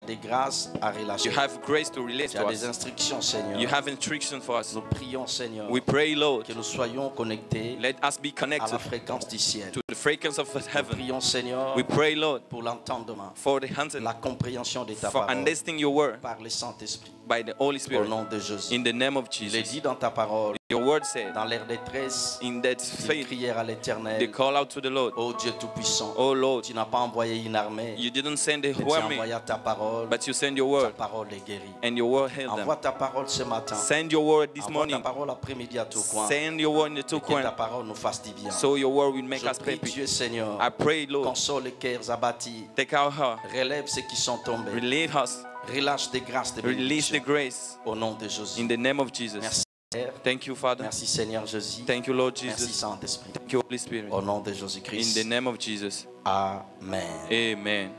des grâces à relater. You have grace to relate Tu to as des us. instructions, Seigneur. You have instruction for us. Nous prions, Seigneur, We pray, Lord, que nous soyons connectés let us be à la connected fréquence du ciel. to the fragrance of Nous heaven. prions, Seigneur, We pray, Lord, pour l'entendement, for the hunting, la compréhension de ta for parole understanding your word par le Saint-Esprit. by the Holy Au Spirit. nom de Jésus. In the name of Il est Jesus. dit dans ta parole, Your word said, dans leur détresse, in that ils faith, crièrent à they l'Éternel. call out to the Lord. Ô Dieu Tout-Puissant, Oh Lord, tu n'as pas envoyé une armée, you didn't send a mais tu as army, envoyé ta parole. but you send your Ta word, parole les guérit. and your word healed Envoie them. ta parole ce matin. Send your word this Envoie ta morning. parole après-midi à tout coin. Send your word in the two Et que ta corners, parole nous fasse du bien. so your word will make Je us prie happy. Dieu Seigneur, I pray, Lord, console les cœurs abattus, take our heart, relève ceux qui sont tombés, relieve us, relâche des grâces, des release the bénédictions. grace Au nom de Jésus. in the name of Jesus. Merci Père. Thank you, Father. Merci Seigneur Jésus. Thank you, Lord Merci Jesus. Saint-Esprit. Thank you, Holy Spirit. Au nom de In Jésus-Christ. the name of Jesus. Amen. Amen.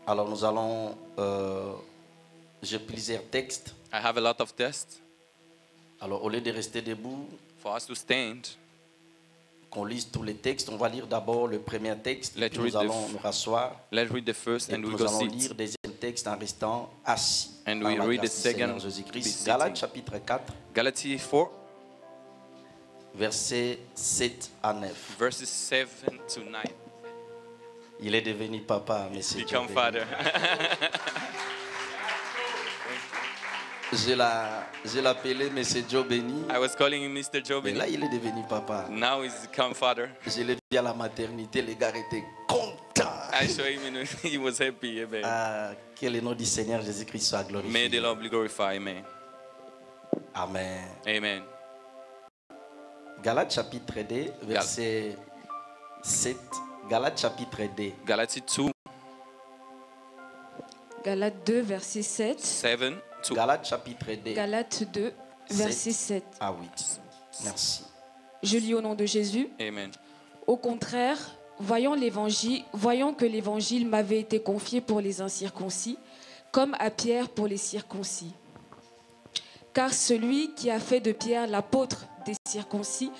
Alors nous allons, j'ai plusieurs textes. I have a lot of tests Alors au lieu de rester debout, for us to stand. qu'on lise tous les textes, on va lire d'abord le premier texte, et Let's puis nous read the allons nous rasseoir, Let's read the first et and puis we nous go allons sit. lire le deuxième texte en restant assis. And par we la read grâce the du Seigneur second, be Jésus-Christ. sitting. Galates chapitre 4, Galatia 4, versets 7 à 9. verses 7 to 9. Il est devenu papa, mais c'est Dieu Become béni. father. Je l'appelais Monsieur Joe Béni, I was calling him Mr. Joe mais là Benny. il est devenu papa. Now he's become father. Je l'ai vu à la maternité, les gars étaient contents. I saw him and he was happy. Amen. Ah, que le nom du Seigneur Jésus-Christ soit May the glorifié. Lord be glorified. Amen. Amen. Amen. Galates chapitre 2, verset 7. Galates chapitre 2. Galatia 2, Galates 2, verset 7. 7 to Galates chapitre 2. Galates 2, verset 7. à 8. Merci. Je lis au nom de Jésus. Amen. Au contraire, voyant que l'évangile m'avait été confié pour les incirconcis, comme à Pierre pour les circoncis. Car celui qui a fait de Pierre l'apôtre des circoncis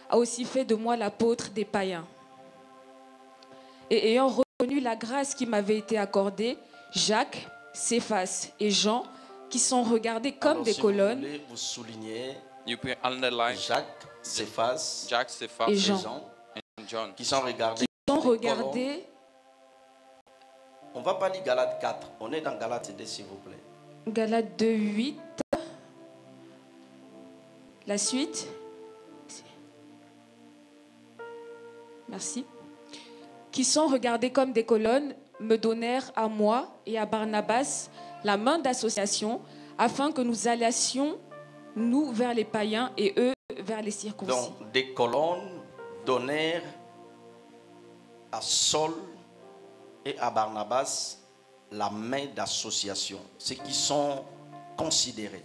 a aussi fait de moi l'apôtre des païens. Et ayant reconnu la grâce qui m'avait été accordée, Jacques, Céphas et Jean, qui sont regardés comme Alors, des si colonnes, Vous voulez, vous soulignez You can underline Jacques, Céphas Jack, Cephas, Et et Jean. Jean and John. qui sont regardés. sont comme des regardés. colonnes. On ne va pas lire Galates 4. On est dans Galates 2, s'il vous plaît. Galates 2, 8. La suite. Merci. Qui sont regardés comme des colonnes, me donnèrent à moi et à Barnabas la main d'association afin que nous allassions, nous, vers les païens et eux vers les circoncis. Donc, des colonnes donnèrent à Saul et à Barnabas la main d'association. Ceux qui sont considérés,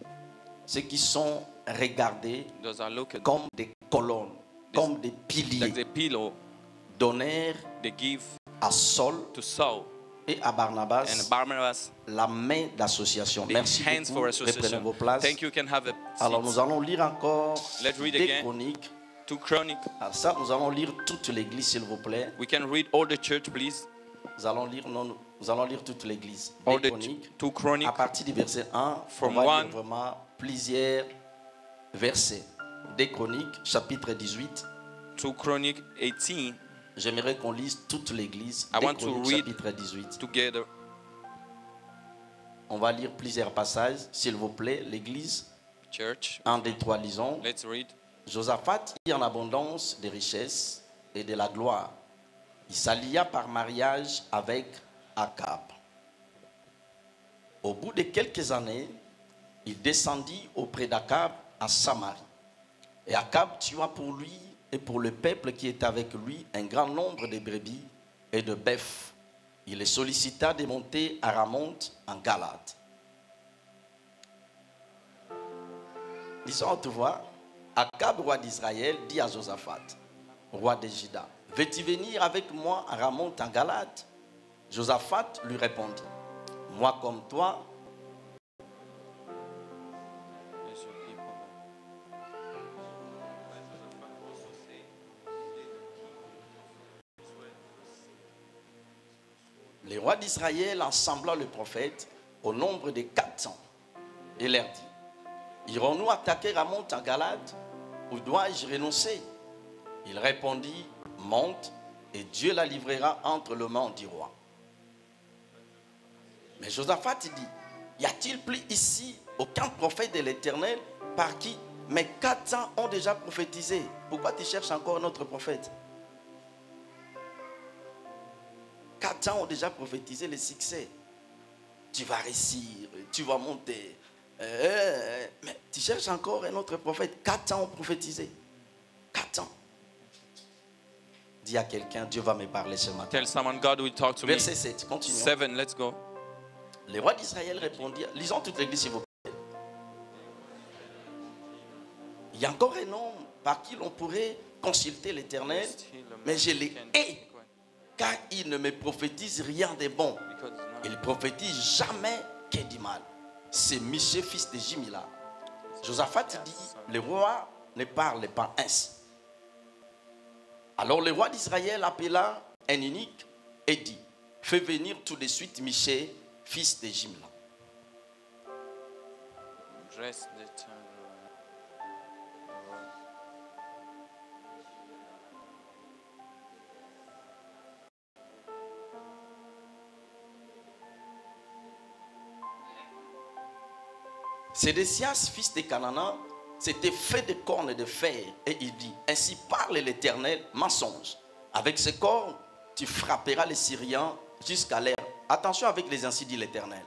ceux qui sont regardés Those are looked comme des colonnes, comme des piliers, like the pillow donnèrent they give à Saul to Saul et à Barnabas and Barnabas la main d'association. the Merci hands beaucoup. for Reprenez association. vos places. Thank you. Can have a Alors seat. nous allons lire encore Let's read des again. chroniques. 2 Chronic. Alors ça, nous allons lire toute l'église, s'il vous plaît. We can read all the church, please. Nous allons lire toute l'église. All Des the chroniques. 2 Chronic. À partir du verset 1, From on va one. lire vraiment plusieurs versets. Des chroniques, chapitre 18. 2 Chronic 18 J'aimerais qu'on lise toute l'église. I Des want to chroniques, read chapitre 18. together. On va lire plusieurs passages, s'il vous plaît. L'église, Church. 1, 2, 3, lisons. Let's read. Josaphat eut en abondance de richesses et de la gloire. Il s'allia par mariage avec Akab. Au bout de quelques années, il descendit auprès d'Akab à Samarie. Et Akab tua pour lui et pour le peuple qui était avec lui un grand nombre de brebis et de bœufs. Il les sollicita de monter à Ramonte en Galate. Lisons à tout voir. Akab, roi d'Israël, dit à Josaphat, roi de Juda, veux-tu venir avec moi à Ramonte en Galate? Josaphat lui répondit, moi comme toi, le roi d'Israël ensembla le prophète au nombre de 400 et leur dit, irons-nous attaquer Ramoth en Galade ou dois-je renoncer? Il répondit, monte et Dieu la livrera entre les mains du roi. Mais Josaphat dit, y a-t-il plus ici aucun prophète de l'Éternel par qui mes 400 ont déjà prophétisé? Pourquoi tu cherches encore un autre prophète? 400 ont déjà prophétisé le succès. Tu vas réussir, tu vas monter. Mais tu cherches encore un autre prophète. 400 ont prophétisé. 400. Dis à quelqu'un, Dieu va me parler ce matin. Tell someone, God will talk to me. Verset 7, continuons. 7, let's go. Les rois d'Israël répondirent, lisons toute l'église s'il vous plaît. Il y a encore un homme par qui l'on pourrait consulter l'Éternel, mais je les hais, car il ne me prophétise rien de bon. Il prophétise jamais que du mal. C'est Michée, fils de Jimila. Josaphat dit, le roi ne parle pas ainsi. Alors le roi d'Israël appela un eunuque et dit, fais venir tout de suite Michée, fils de Jimla. Sédécias, fils de Canaan, s'était fait de cornes de fer et il dit, ainsi parle l'Éternel, mensonge. Avec ce corps, tu frapperas les Syriens jusqu'à l'air. Attention avec les ainsi dit l'Éternel.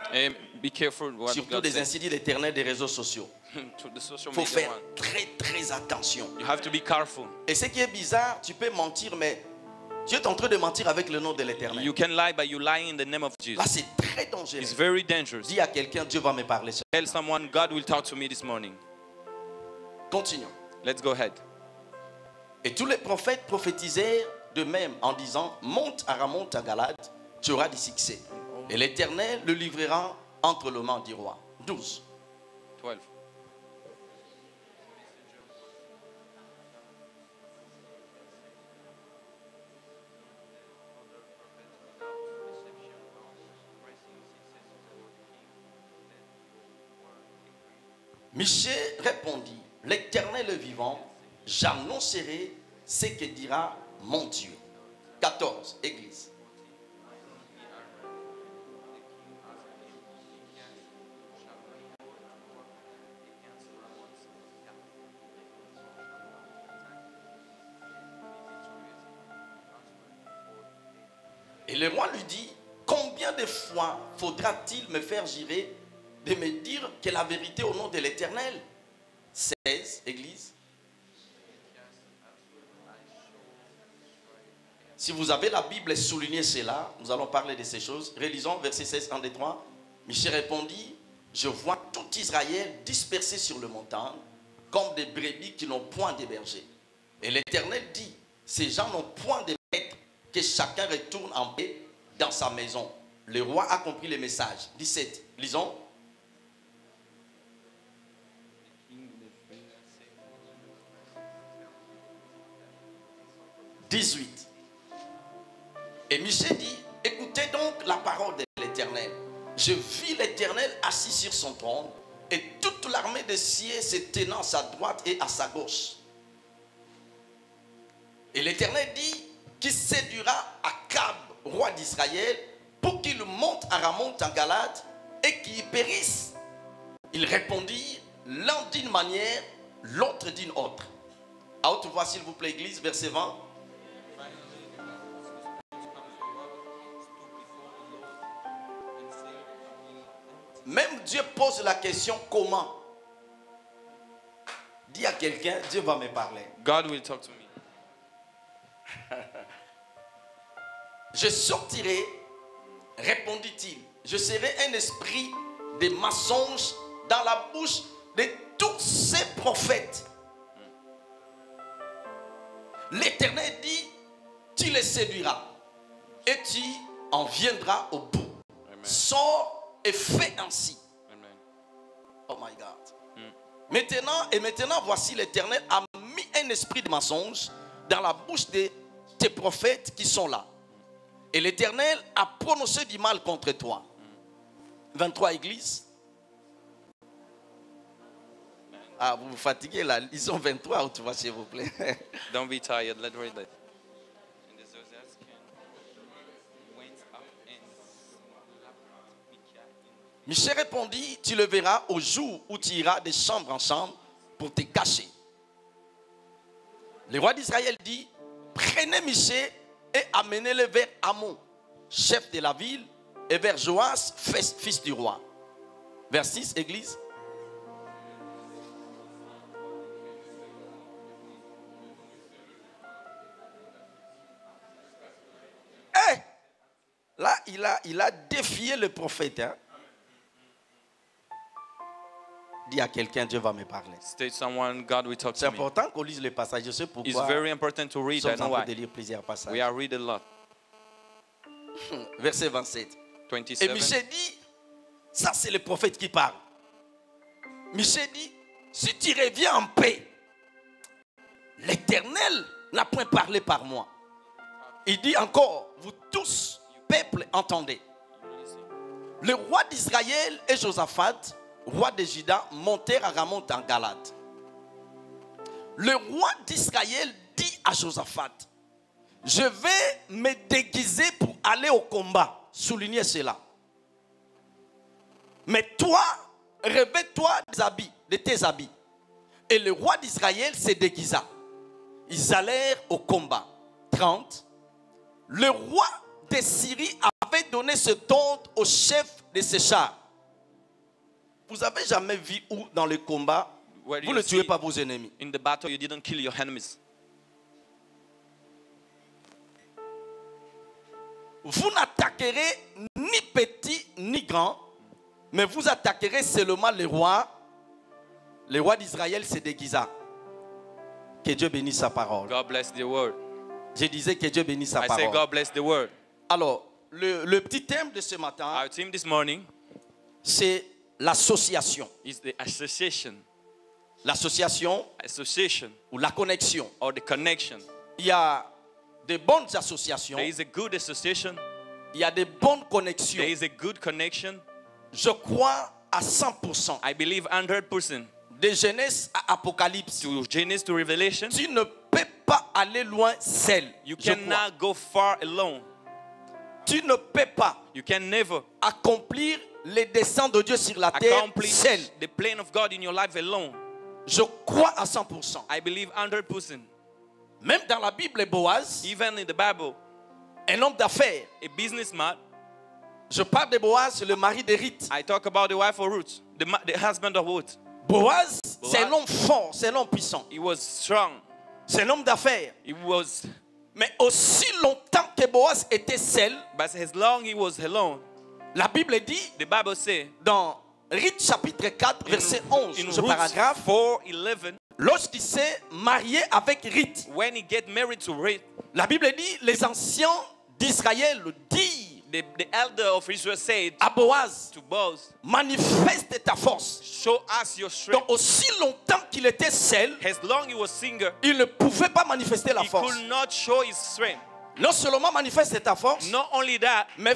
Be careful what Surtout God des says. ainsi dit l'Éternel des réseaux sociaux. To the social Il faut media faire one. très très attention. You have to be careful. Et ce qui est bizarre, tu peux mentir, mais tu es en train de mentir avec le nom de l'Éternel. You can lie, but you lie in the name of Là, Jesus. c'est très dangereux. It's very dangerous. Dis à quelqu'un, Dieu va me parler. Tell someone, God will talk to me this morning. Continuons. Let's go ahead. Et tous les prophètes prophétisèrent de même en disant, monte à Ramoth à Galade, tu auras du succès. Et l'Éternel le livrera entre les mains du roi. 12. 12. Michée répondit, l'Éternel est vivant, j'annoncerai ce que dira mon Dieu. 14. Église. Et le roi lui dit, combien de fois faudra-t-il me faire jurer de me dire que la vérité au nom de l'Éternel? 16, Église. Si vous avez la Bible, soulignez cela. Nous allons parler de ces choses. Relisons verset 16, 1, 2, 3. Michée répondit, je vois tout Israël dispersé sur le montagne, comme des brebis qui n'ont point de berger. Et l'Éternel dit, ces gens n'ont point de maître, que chacun retourne en paix dans sa maison. Le roi a compris le message. 17, lisons. « 18. Et Michée dit, écoutez donc la parole de l'Éternel. Je vis l'Éternel assis sur son trône et toute l'armée de cieux se tenant à sa droite et à sa gauche. Et l'Éternel dit, qui séduira Akab, roi d'Israël, pour qu'il monte à Ramoth en Galade et qu'il périsse. Il répondit, l'un d'une manière, l'autre d'une autre. À haute voix, s'il vous plaît, Église, verset 20. Même Dieu pose la question comment. Dis à quelqu'un, Dieu va me parler. God will talk to me. Je sortirai, répondit-il. Je serai un esprit de mensonge dans la bouche de tous ces prophètes. L'Éternel dit, tu les séduiras et tu en viendras au bout. Amen. Sors et fais ainsi. Amen. Oh my God. Maintenant, voici l'Éternel a mis un esprit de mensonge dans la bouche de tes prophètes qui sont là. Et l'Éternel a prononcé du mal contre toi. 23 églises. Ah, vous vous fatiguez là. Ils sont 23 ou tu vois, s'il vous plaît. Don't be tired. Let's read it. Michée répondit, tu le verras au jour où tu iras de chambre en chambre pour te cacher. Le roi d'Israël dit, prenez Michée et amenez-le vers Amon, chef de la ville, et vers Joas, fils du roi. Vers 6, église. Là, il a défié le prophète. Hein? Dis à quelqu'un, Dieu va me parler. State someone, God will talk C'est to me. important qu'on lise les passages. Je sais It's pourquoi. very important to Nous read. I sommes know en train why. de lire plusieurs passages. We are reading a lot. Verset 27. Et 27. Michée dit, ça c'est le prophète qui parle. Michée dit, si tu reviens en paix, l'Éternel n'a point parlé par moi. Il dit encore, vous tous, peuple, entendez. Le roi d'Israël et Josaphat, roi de Juda, montèrent à Ramoth en Galate. Le roi d'Israël dit à Josaphat, je vais me déguiser pour aller au combat. Soulignez cela. Mais toi, revêt-toi de tes habits. Et le roi d'Israël se déguisa. Ils allèrent au combat. 30. Le roi de Syrie avait donné cet ordre au chef de ses chars. Vous avez jamais vu où dans le combat, Where vous you ne tuez see pas vos ennemis. in the battle you didn't kill your enemies. Vous n'attaquerez ni petit ni grand, mais vous attaquerez seulement le roi. Le roi d'Israël se déguisa. Que Dieu bénisse sa parole. God bless the word. Je disais que Dieu bénisse sa I say parole. God bless the word. Alors, le petit thème de ce matin, Our theme this morning c'est l'association. is the association. L'association Association ou la connexion. or the connection. Il y a de bonnes associations. There is a good association. Il y a de bonnes connexions. There is a good connection. Je crois à 100%. I believe 100% De Genèse à Apocalypse. to Genesis to Revelation. Tu ne peux pas aller loin seul. You Je crois. cannot go far alone. Tu ne peux pas You can never accomplir les desseins de Dieu sur la terre accomplish seul. the plan of God in your life alone. Je crois à 100%. I believe 100%. Même dans la Bible, Boaz, Even in the Bible, un homme d'affaires. a businessman, Je parle de Boaz, le mari de Ruth. I talk about the wife of Ruth, the husband of Ruth. Boaz, c'est un homme fort, c'est un homme puissant. He was strong. C'est un homme d'affaires. He was, Mais aussi longtemps que Boaz était seul, but as long he was alone, la Bible dit the Bible says dans Ruth chapitre 4, verset 11, in ce Ruth paragraphe, 4:11, lorsqu'il s'est marié avec Ruth, when he get married to Ruth, la Bible dit, les anciens d'Israël disent the elder of Israel said à Boaz, to Boaz, manifeste ta force. show us your strength. Donc aussi longtemps qu'il était seul, As long he was single, il ne pouvait pas manifester la he force. could not show his strength. Non seulement manifeste ta force, Not only that, mais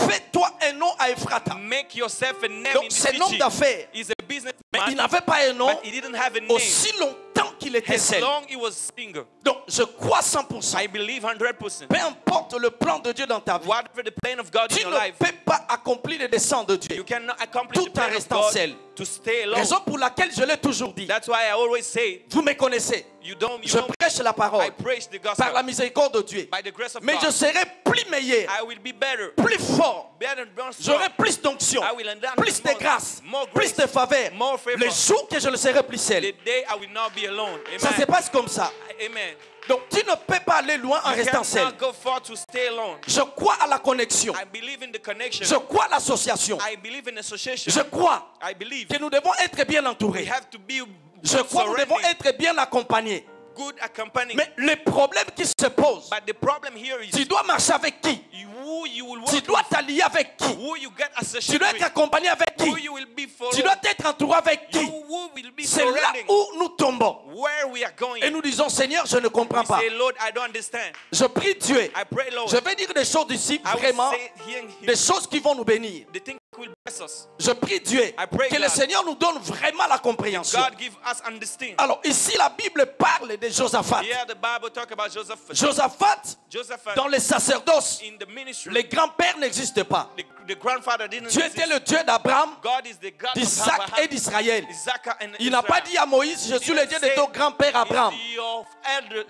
fais-toi un nom à Ephrata. make yourself a name Donc in c'est un homme the city. d'affaires, He's a mais il businessman, n'avait pas un nom but he didn't have a name. aussi longtemps qu'il était As seul. long he was single, Donc je crois 100%. I believe 100%. Peu importe le plan de Dieu dans ta vie, Whatever the plan of God in tu your ne life, peux pas accomplir les desseins de you Dieu. cannot accomplish Tout the en plan of restant God seul. to stay alone. Raison pour laquelle je l'ai toujours dit. That's why I always say, Vous me connaissez. you don't, Je prêche la parole I preach the gospel par la miséricorde de Dieu. by the grace of Mais je God. serai plus meilleur, I will be better, plus fort. better, more strong. J'aurai plus d'onction, I will endure plus de more- grâce, more plus grace, de faveur. more favor. Les jours que je ne serai plus seul. The day I will not be alone. Ça se Amen. passe comme ça. Amen. Donc tu ne peux pas aller loin en You restant seul. cannot go far to stay alone. Je crois à la connexion. I believe in the connection. Je crois à l'association. I believe in association. Je crois I believe que nous devons être bien we entourés. have to be Je crois que nous devons surrounded, être bien accompagnés. good accompanying. Mais le problème qui se pose, But the problem here is tu dois marcher avec qui? who you will Tu work dois with, t'allier avec qui? who you get Tu associated dois être with, accompagné avec who qui? you will be Tu followed, dois être entouré avec you qui? who will be C'est là surrounding. où nous tombons. Where we we are going, Et nous disons, Seigneur, je ne comprends we pas. say, Lord, I don't understand. Je prie Dieu. I pray, Lord, Je vais dire des choses ici, I will vraiment, say here and here, des choses qui vont nous bénir. the thing will bless us. Je prie Dieu pray que le God. Seigneur nous donne vraiment la compréhension. God give us understanding. Alors ici, la Bible parle de Josaphat. Here the Bible talk about Joseph. Josaphat, Joseph dans les sacerdoces, in the ministry, les grands-pères n'existent pas. the grandfather didn't Dieu exist. était le Dieu d'Abraham, God is the God of d'Isaac Abraham, et d'Israël. Isaac and Il n'a pas dit à Moïse, je suis le Dieu de ton grand-père Abraham.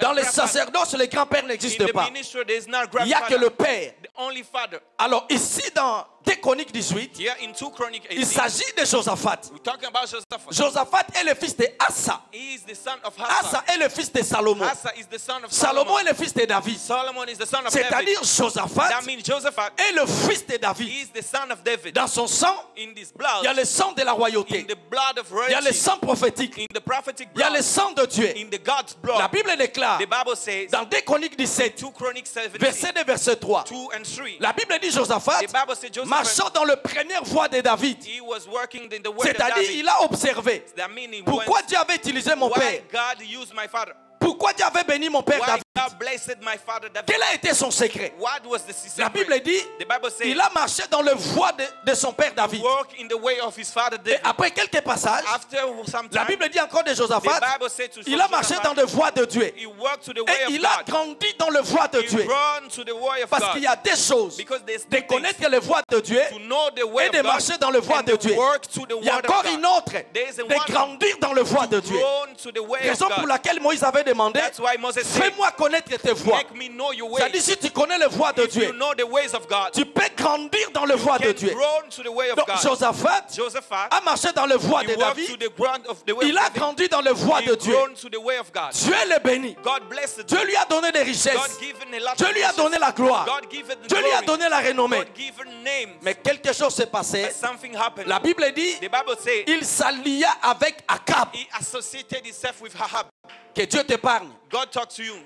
Dans les sacerdoces, les grands-pères in n'existent the pas. ministry, there is no Il n'y a que grandfather, le Père. the only father. Alors ici, dans 2 Chroniques 18, Here in 2 Chronicles il 18, s'agit de Josaphat. we're talking about Joseph. Josaphat est le fils de Asa. He is the son of Asa Asa. est le fils de Salomon. Asa is the son of Salomon Solomon. est le fils de David. Solomon is the son of David. C'est-à-dire Josaphat That means Joseph est le fils de David. is the son of David. Dans son sang, In this il blood, y a le sang de la in royauté. the blood of Il y a le royalty, sang prophétique. in the prophetic Il y a le blood, sang de Dieu. in the God's La blood. Bible déclare The Bible says, dans 2 Chroniques 17, 2 Chronicles 17, verset 2, verset 3. 2 and 3. La Bible dit Josaphat The Bible says Joseph, marchant dans le première voie de David. he was working in the word of C'est-à-dire, David. il a observé. That meaning Pourquoi Dieu avait utilisé mon why père? God used my father. Pourquoi Dieu avait béni mon père Why David? God blessed my father David. Quel a été son secret? What was the La secret? Bible dit, The Bible says il a marché dans le voie de son père David. work in the way of his father Et David. après quelques passages, After some la time, Bible dit encore de the Josaphat, Bible said to il a marché Josaphat, dans le voie de Dieu. he worked to the Et way of il a God. grandi dans le voie de He Dieu. run to the way of Parce qu'il y God. a des choses Because there's de two things connaître les voies de Dieu to know the way et of de God marcher dans le voie and de to Dieu. work to the Il y a word of encore God. une autre There is a de one grandir dans le voie de Dieu. grown to the way of Raison pour God. laquelle Moïse avait demandé, That's why Moses said, fais-moi connaître tes voies. make me know your C'est-à-dire ways. si tu connais les voies de If you Dieu, know the ways of God, tu peux grandir dans le voie de can Dieu. grow to the way of Donc God. Josaphat Josaphat, a marché dans le voie he de walked to David. the ground of the way Il of a David. grandi dans le voie He de Dieu. grown to the way of God. Dieu le bénit. God blessed Dieu him. lui a donné des God richesses. given a lot Dieu of lui a riches. donné la gloire. God given Dieu lui a glory. donné la renommée. God given names. Mais quelque chose s'est passé. But something happened. La Bible dit, The Bible says il s'allia avec Akab. he associated himself with Ahab. Que Dieu t'épargne. God talked to you.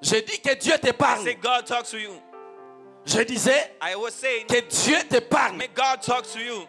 Je dis que Dieu I say t'épargne. God talks to you. Je disais I was saying, que Dieu t'épargne. may God talk to you.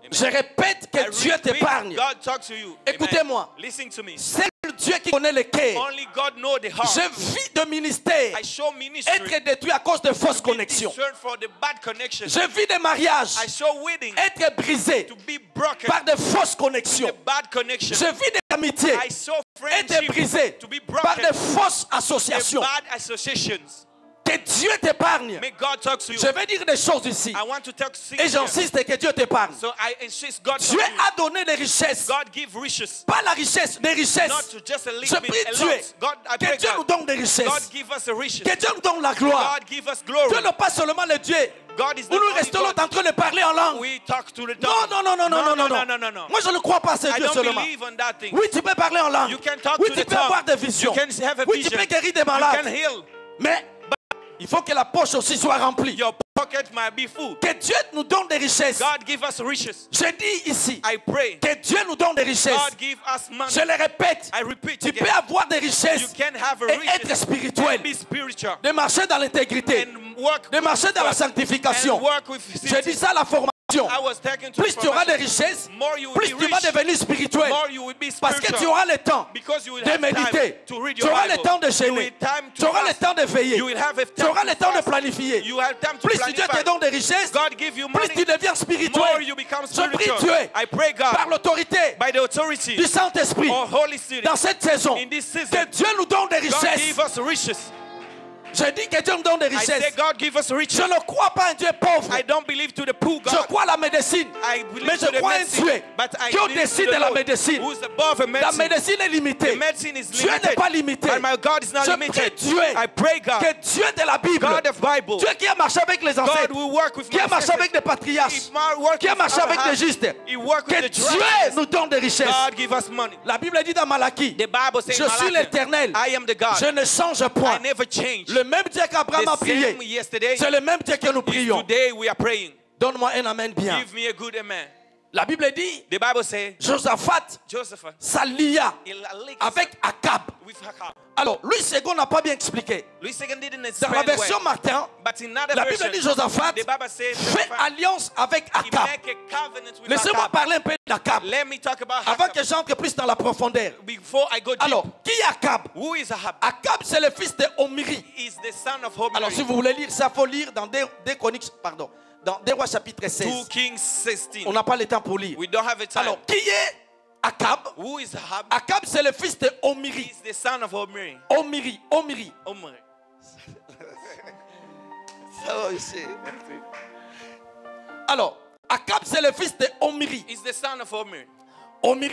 Amen. Je répète que I Dieu repeat, t'épargne. God talks to you. Amen. Écoutez-moi. Listen to me. C'est le Dieu qui connaît le cœur. Only God knows the heart. Je vis de ministère I show ministry. être détruit à cause de fausses Be connexions. discerned for the bad connections. Je vis des mariages I show wedding être brisés to be broken. par de fausses The connexions. bad connection. Je vis des amitiés I saw être friendship brisées to be par broken. de fausses The associations. bad associations. Que Dieu t'épargne. May God talk to you. Je vais dire des choses ici. I want to talk to Et you. j'insiste que Dieu t'épargne. So I insist God talk Dieu to you. a donné des richesses. God give riches. Pas la richesse, des Not richesses. to just a Je little prie bit, a Dieu lot. God, I que pray Dieu nous God. donne des God richesses. give us a riches. Que Dieu nous donne la gloire. God give us glory. Dieu n'est pas seulement le Dieu God is où the nous only restons God. en train de parler en langue. We talk to the Non, tongue. non, non, non, non, non, non, no, non. no. Moi, je ne crois pas à ce I Dieu don't seulement. believe on that thing. Oui, tu peux parler en langue. You can talk Oui, to tu the peux tongue. avoir des visions. You can have a Oui, tu vision. peux guérir des You can malades. heal. Mais il faut que la poche aussi soit remplie. Your pocket might be full. Que Dieu nous donne des richesses. God give us riches. Je dis ici I pray. que Dieu nous donne des richesses. God give us money. Je le répète. I repeat Tu again. peux avoir des You richesses can have a et être riches spirituel. and be spiritual De marcher dans l'intégrité. and work De marcher dans la and sanctification. work with Je dis ça à la formation. I was taken to Plus tu auras des information. richesses, More you will plus be tu vas rich. devenir spirituel. More you will be Parce que tu spiritual. auras le temps Because you will de have méditer. time to read Tu your auras le Bible. temps de You will jeûner. have time Tu to auras le fast. temps de veiller. You will have a Tu time auras le to temps de fast. planifier. You have time to Plus Dieu te planify. donne des richesses, God give you plus money. tu deviens More spirituel. you become Je prie spiritual. Dieu I pray God par l'autorité by the authority du Saint-Esprit of Holy Spirit dans cette saison in this que season. Dieu nous donne des God richesses. give us riches. Je dis que Dieu nous donne des I say richesses. God give us riches. Je ne crois pas à un Dieu pauvre. I don't believe to the poor Je God. crois à la médecine. I believe Mais to je the crois à un medicine. Dieu But I qui est believe au-dessus to de the la Lord, médecine. who is above a La medicine. médecine est limitée. The medicine is Dieu n'est limited. pas limité. And my God is not Je limited. prie Dieu I pray God, que Dieu de la Bible, God of Bible, Dieu qui a marché avec les God ancêtres, will work with qui my a marché avec les patriarches, qui a marché avec les justes, He work que with the Dieu righteous. nous donne des richesses. God give us money. La Bible dit dans Malachie, The Bible says, je suis l'Éternel, I am the God. je ne change I point. never change. Le même Dieu qu'Abraham a The prié, same yesterday c'est le même Dieu que nous is prions. today we are praying. Donne-moi un amen bien. Give me a good amen. La Bible dit, The Bible says Josaphat Joseph s'allia avec Akab. with Hakab. Alors, Louis II n'a pas bien expliqué. Louis II didn't Dans la explain version well, Martin, but in another la Bible version, dit Josaphat the Bible says fait Joseph, alliance avec he Akab. make a covenant with Laissez-moi Hakab. parler un peu d'Akab Let me talk about avant Hakab que j'entre plus dans la profondeur. before I go deep. Alors, qui est Akab? Who is Ahab? Akab, c'est le fils de Omri. He is the son of Omri. Alors, si vous voulez lire, ça faut lire dans des Chroniques, pardon, dans des Rois chapitre 2 16. Kings 16. On n'a pas le temps pour lire. We don't have a time. Alors, qui est Akab? Who is Ahab? Akab, c'est le fils de He Omri. is the son of Omri. Omri. Omri. Ça va aussi. Alors, Akab, c'est le fils de Omri. He's the son of Omri. Omri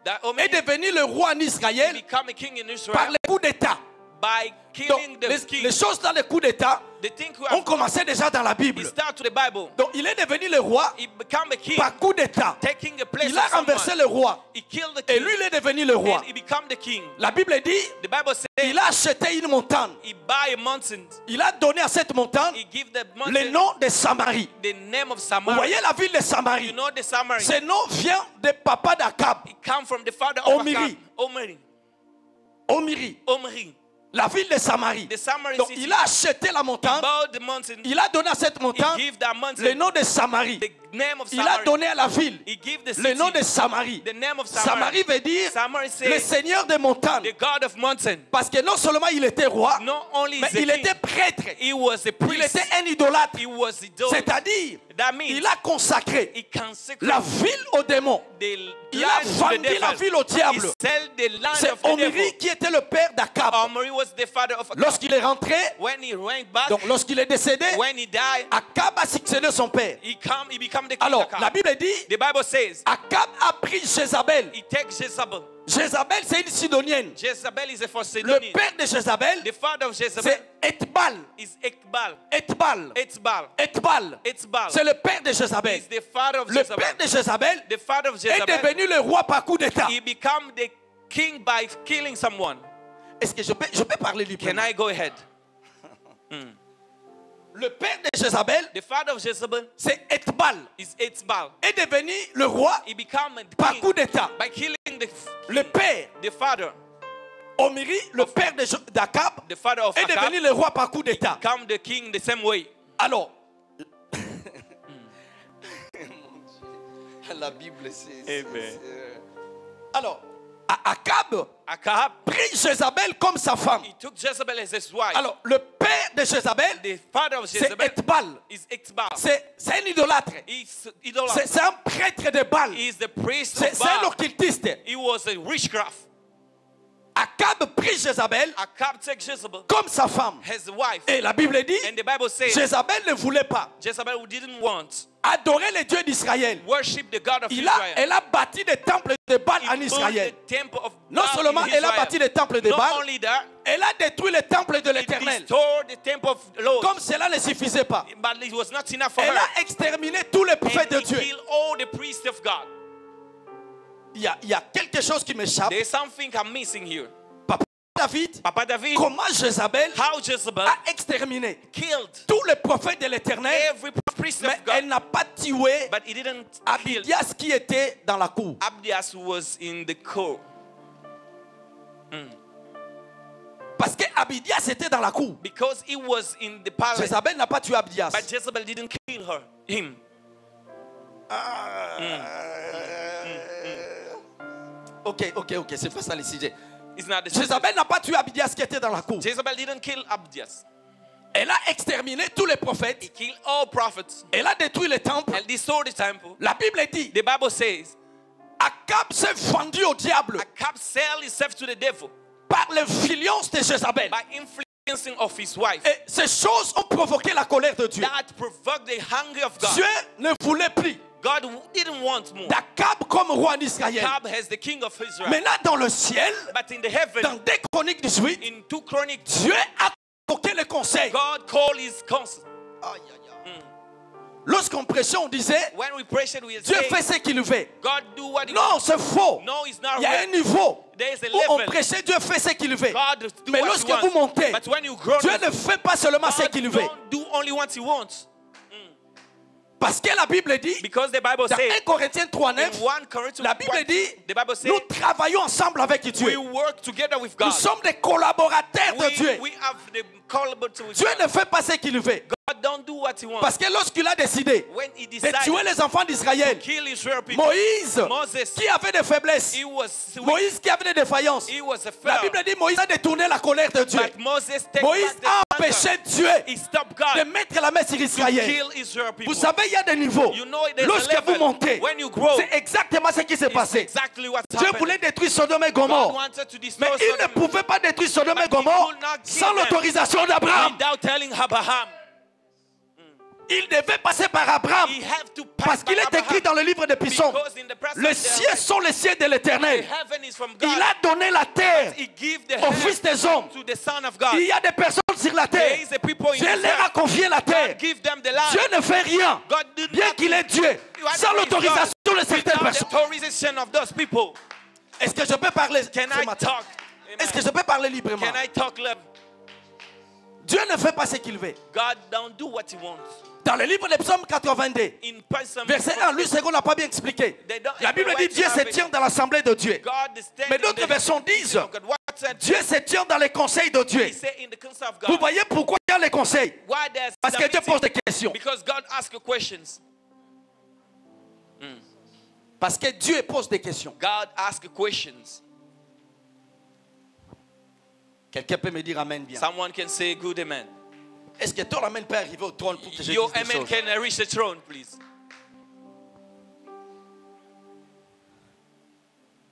That Omri est devenu le roi en Israël become a king in par Israel le coup d'État. by Donc, killing the les king. choses dans le coup d'État The thing who ont have commencé déjà dans la Bible. he start to the Bible. Donc, il est devenu le roi He become a king, par coup d'État. taking the place Il a of someone. renversé le roi. He killed the Et king, lui, il est devenu le roi. and he become the king. La Bible dit, The Bible says il a acheté une montagne. he buy a mountain. Il a donné à cette montagne He give the le mountain nom de Samarie. the name of Vous Samaria. voyez la ville de You Samarie. know the Samaria. Ce nom vient de papa d'Akab. It come from the father of Omri. Ahab. Omri. Omri. Omri. La ville de Samarie. The Samaria Donc city. il a acheté la He montagne. bought the mountain. Il a donné à cette He montagne give that mountain le nom de Samarie. the name of Il a Samaria. donné à la ville He give the le city nom de Samarie. the name of Samarie Samaria. veut dire Samaria le says seigneur des montagnes. the God of mountain. Parce que non seulement il était roi, Not only mais is the il king, était prêtre. he was a Il priest. était un idolâtre. He was idol. C'est-à-dire, That means il a consacré he consecrated la ville aux démons. the Il a land to the vendu devil. la ville au diable. He sell the land C'est of the devil. Omri qui était le père d'Akab. Omri was the father of Ahab. Lorsqu'il est rentré, When he went back, donc lorsqu'il est décédé, when he died, Akab a succédé son père. he become the king. Alors, Akab. la Bible dit, The Bible says Akab a pris Jézabel. he takes Jezebel. Jézabel, c'est une Sidonienne. Jezebel is a Le Sidonian. père de Jézabel, The father of Jezebel c'est Etbal. is Ekbal. Etbal. Etbal. Etbal. Etbal. C'est le père de Jézabel. Is the father of Le Jezebel. père de Jézabel The father of est Jezebel. devenu le roi par coup d'État. He become the king by killing someone. Est-ce que je peux parler librement? Can I go ahead? Le père de Jézabel, The father of Jezebel c'est Etbal, is Etbal. est devenu le roi He become a par king coup d'État. by killing Le père, the father. Omri, le père d'Akab, The father of est Ahab devenu le roi par coup d'État. become the king the same way. Alors, la Bible, Amen. Alors, Akab Ahab, prit Jézabel comme sa femme. he took Jezebel as his wife. Alors, le père de Jézabel, The father of c'est Jezebel Etbal. is Etbal. C'est un idolâtre. He's idolater. C'est un prêtre de Baal. He is the priest C'est of un Baal. occultiste. He was a witchcraft. Akab prit Jézabel Ahab took Jezebel comme sa femme. as a wife. Et la Bible dit, And the Bible says Jézabel ne voulait pas Jezebel didn't want adorer les dieux d'Israël. worship the God of Israel. Elle a bâti des temples de Baal He en built Israël. the temple of Non Baal seulement in elle a Israel. bâti des temples de Not Baal, only that, elle a détruit les temples de he l'Éternel. restored the temple of the Lord. Comme cela ne suffisait pas, But it was not enough for elle her. a exterminé tous les prophètes And de he Dieu. killed all the priests of God. Il y a quelque chose qui m'échappe. There's something I'm missing here. Papa David, Papa David, comment Jézabel how Jezebel a exterminé killed tous les prophètes de l'Éternel, every priest mais of God, elle n'a pas tué but he didn't kill Abidias qui était dans la cour. Abdias, who was in the court. Parce que Abidias était dans la cour. Because he was in the palace. Jézabel n'a pas tué Abidias. But Jezebel didn't kill him. Ok, c'est pas ça le sujet. It's not the Jézabel n'a pas tué Abidias qui était dans la cour. Jezebel didn't kill Abdias. Elle a exterminé tous les He prophètes. killed all prophets Elle a détruit les temples. and destroyed the temple. La Bible dit, The Bible says Akab s'est vendu au diable Ahab sold himself to the devil par l'influence de Jézabel. by influencing of his wife. Et ces choses ont provoqué la colère de Dieu. That provoked the hunger of God. Dieu ne voulait plus God didn't want more. d'Akab comme roi en Israël. Ahab has the king of Israel. Maintenant dans le ciel, But in the heaven, dans 2 Chroniques 18, in 2 Chronicles, Dieu a convoqué le conseil. God called his council. Lorsqu'on prêchait, on disait, When we prayed, we Dieu said, fait ce qu'il veut. God do what he Non, c'est faux. No, it's not Il y a un right. niveau There is a où on level. prêchait, Dieu fait ce qu'il veut. God do Mais what lorsque he vous wants. montez, But when you grow, Dieu ne fait pas seulement ce God qu'il veut. don't do only what he wants. Parce que la Bible dit, Because the Bible dans says 1 Corinthiens 3:9, in 1 Corinthians la Bible 1, dit, the Bible says nous travaillons ensemble avec we Dieu. work together with Nous God. sommes des collaborateurs de Dieu. We have the collaboration with Dieu God. ne fait pas ce qu'il veut. God don't do what he wants. Parce que lorsqu'il a décidé When he de decided tuer les enfants d'Israël, to kill Israel people, Moïse, Moses, qui avait des faiblesses, he was weak. Moïse qui avait des défaillances, He was a la failure. Bible dit Moïse a détourné la colère de Dieu. But Moses take Moïse back the a anger. empêché Dieu He stopped de God mettre la main sur to Israël. kill Israel people. Vous savez, il y a des niveaux. You know there's a Lorsque level. vous montez, When you grow, c'est exactement ce qui s'est it's passé. exactly what's Dieu happening. voulait détruire Sodome et God Gomorrhe. wanted to Mais destroy il ne Sodom pouvait pas détruire Sodome et But he Gomorrhe could not kill sans them l'autorisation d'Abraham. without telling Abraham. Il devait passer par Abraham. He have to pass Parce qu'il by est Abraham. écrit dans le livre des Psaumes, Because in the presence les of cieux sont les cieux de the l'Éternel. heaven is from God. Il a donné la terre He give the au Fils heaven des hommes. to the Son of God. Il y a des personnes sur la There terre. is a people in Dieu this leur a earth. confié la terre. God give them the land. Dieu ne fait rien, God did bien not qu'il est Dieu, sans l'autorisation de certaines without the personnes. authorization of those people. Est-ce que je peux parler Can ce I matin? talk? Est-ce que je peux parler librement? Can I talk love? Dieu ne fait pas ce qu'il veut. God don't do what he wants. Dans le livre des Psaumes 82, In person, verset 1, lui, c'est qu'on n'a pas bien expliqué. La Bible dit Dieu se tient dans l'assemblée de Dieu. God is standing Mais in d'autres the versions disent of God. What said Dieu se tient dans les conseils de Dieu. he said in the council of Vous God? voyez pourquoi il y a les conseils? Why there's Parce que the Dieu meeting? pose des questions. Because God asks questions. Parce que Dieu pose des questions. God asks questions. Quelqu'un peut me dire Amen bien. Someone can say good amen. Est-ce que ton Amen peut arriver au trône pour que je Your dise des amen choses? can reach the throne, please.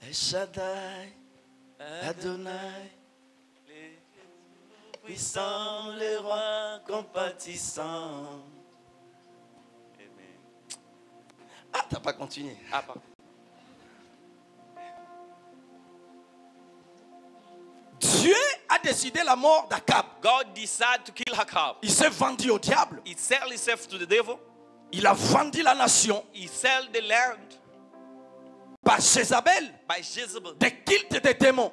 El Shaddai, Adonai, puissant, le roi compatissant. Ah, t'as pas continué. Ah, pardon. Dieu a décidé la mort d'Akab. God decided to kill Hakab. Il s'est vendu au diable. He sold himself to the devil. Il a vendu la nation He sold the land par Jézabel. by Jezebel. Des cultes des démons.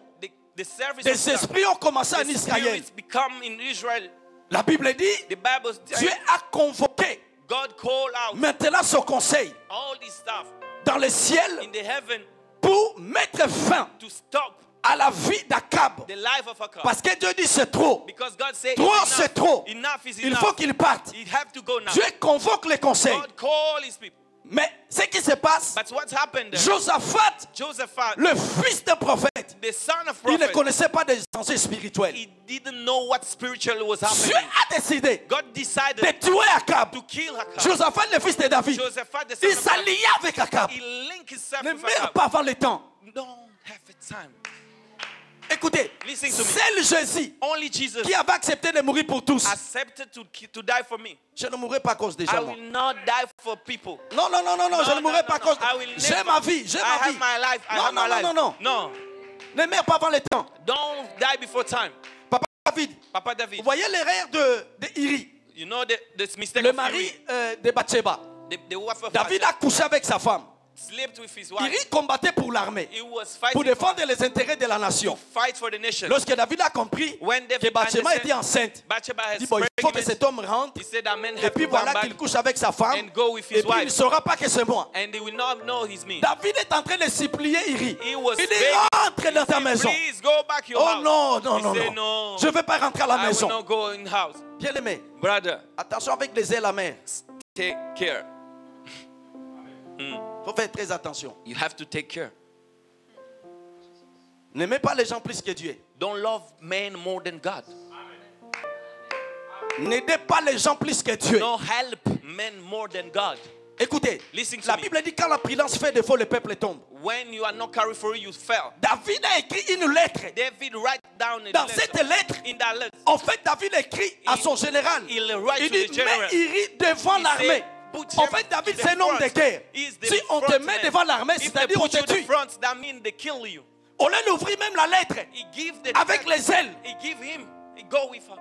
The service Des of God. esprits ont commencé en The Israël. spirits become in Israel. La Bible dit, The Bible Dieu a convoqué God called out maintenant son conseil all this stuff dans le ciel in the heaven pour mettre fin to stop à la vie d'Akab. the life of Hakab. Parce que Dieu dit c'est trop. Because God said Trop, enough. c'est trop. Enough is Il enough. faut qu'il parte. He have to go now. Dieu convoque les conseils. God call his people. Mais ce qui se passe, But what happened there? Josaphat, Josephat, le fils d'un prophète, the son of il ne prophet, connaissait pas des enseignes spirituels. he didn't know what spiritual was Dieu happening. a décidé God decided de tuer Akab. to kill Hakab. Josaphat, le fils de David, Josephat, the il son of David, s'allia avec Akab. he linked himself Ne with meurt Hakab. pas avant le temps. Don't have the time. Écoutez, Listen to me. seul Jésus Only Jesus qui avait accepté de mourir pour tous. accepted to die for me. Je ne mourrai pas à cause des I gens. moi. will not die for people. Non, non, non, non, non, je ne mourrai pas à cause. I will J'ai never- ma vie, j'ai I ma have vie. my life. I Non, have non, my non, life. non, non. No, Ne meurs pas avant le temps. don't die before time. Papa David, Papa vous David, voyez l'erreur de Iri, you know the mistake le of mari Uri, de Bathsheba. the wife of David a couché avec sa femme. slept with his wife. Iri combattait pour l'armée, He was pour fighting défendre les intérêts de la nation. fight for the nation. Lorsque David a compris When que David Bathsheba understood était enceinte, Bathsheba il has dit bon, il faut que pregnant, cet homme rentre. he said that men Et have puis to run voilà back qu'il couche avec sa femme. and go with Et his puis il ne wife. saura pas que c'est moi. And they will not know his me. David est en train de supplier Iri. He was Il dit begging. rentre dans ta He maison. said, please go back your Oh house. non, non, He non, said, non. no. Je ne veux pas rentrer à la I will maison. not go in house. Bien aimé, Brother, attention avec les ailes amères. take care. Il faut faire très attention. You have to take care. N'aimez pas les gens plus que Dieu. Don't love men more than God. N'aidez pas les gens plus que Dieu. Don't help men more than God. Écoutez, Listen to la me. Bible dit quand la prudence fait défaut, le peuple tombe. When you are not carried for it, you fell. David a écrit une lettre. David write down a Dans letter. cette lettre, In that letter, en fait, David écrit à son général. il write Il to the dit, general. mais Iri devant He l'armée. said, put En him fait, David, to the c'est un homme de front. guerre. He is the Si on te front met man. devant l'armée, If they c'est-à-dire on put you te to the tue. front, that means they kill you. On leur ouvrit même la lettre He give the avec les ailes. He give him. He go with her.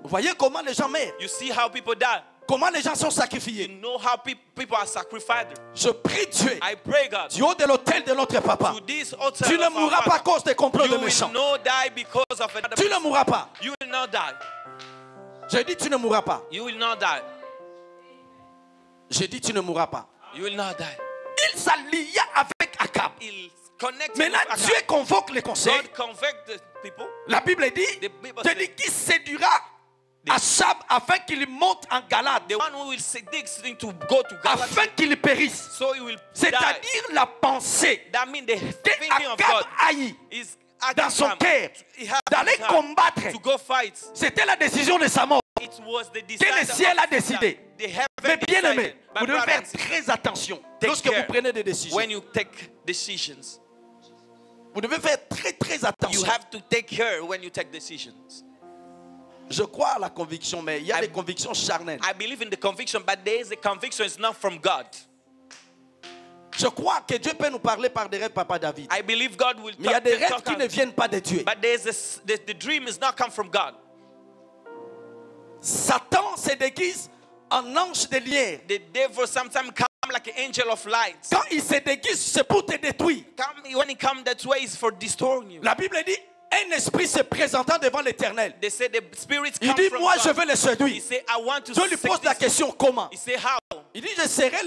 Vous voyez comment les gens meurent, You see how people die. comment les gens sont You sacrifiés. know how people are sacrificed. Je prie Dieu, I pray God du haut de l'autel de notre papa. to this altar Tu of ne our mourras pas à Father. cause des complots You de will méchants. not die because of another Tu ne person. mourras pas. You will not die. J'ai dit tu ne mourras pas. You will not die. J'ai dit tu ne mourras pas. You will not die. Il s'allia avec Akab. He'll connect Maintenant, with Dieu Ahab. convoque les conseils. God convict the people. La Bible dit, The Bible te says- dit qui séduira Achab afin qu'il monte en Galade, The one who will dig to go to Galaad, afin qu'il périsse. so he will die. C'est-à-dire la pensée That means the que thinking of Akab God haït is dans son cœur d'aller combattre. to go fight. C'était la décision de sa mort. It was the Que decision le ciel a décidé. The heaven Mais bien aimé, decided. vous My devez faire brothers, très attention take lorsque vous care prenez des décisions. when you take decisions. Vous devez faire très You attention. have to take care when you take decisions. Je crois à la conviction, mais il y a I- des convictions charnelles. I believe in the conviction, but there is a conviction is not from God. Je crois que Dieu peut nous parler par des rêves, Papa David. I believe God will Mais il y a des rêves talk qui ne out. viennent pas de Dieu. But there's the dream is not come from God. Satan se déguise en ange de lumière. The devil sometimes come like an angel of light. Quand il se déguise, c'est pour te détruire. When he comes that way, it's for destroying you. La Bible dit, un esprit se présentant devant l'Éternel. They say the spirits Il come dit, from moi God. je vais le He séduire. say, I want to Dieu lui pose la seduce question, comment? you. He say, how? Il dit, je serai